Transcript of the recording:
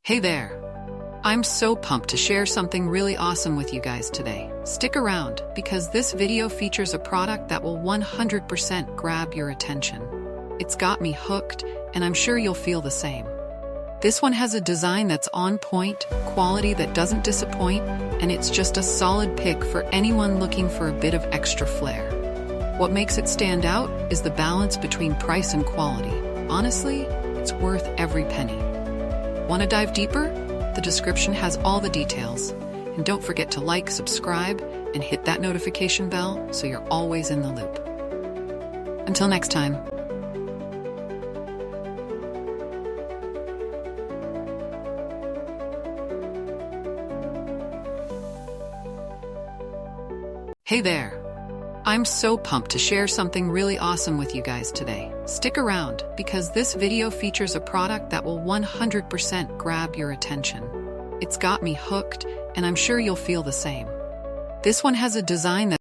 Hey there! I'm so pumped to share something really awesome with you guys today. Stick around, because this video features a product that will 100% grab your attention. It's got me hooked, and I'm sure you'll feel the same. This one has a design that's on point, quality that doesn't disappoint, and it's just a solid pick for anyone looking for a bit of extra flair. What makes it stand out is the balance between price and quality. Honestly, it's worth every penny. Want to dive deeper? The description has all the details. And don't forget to like, subscribe, and hit that notification bell so you're always in the loop. Until next time. Hey there! I'm so pumped to share something really awesome with you guys today. Stick around, because this video features a product that will 100% grab your attention. It's got me hooked, and I'm sure you'll feel the same. This one has a design that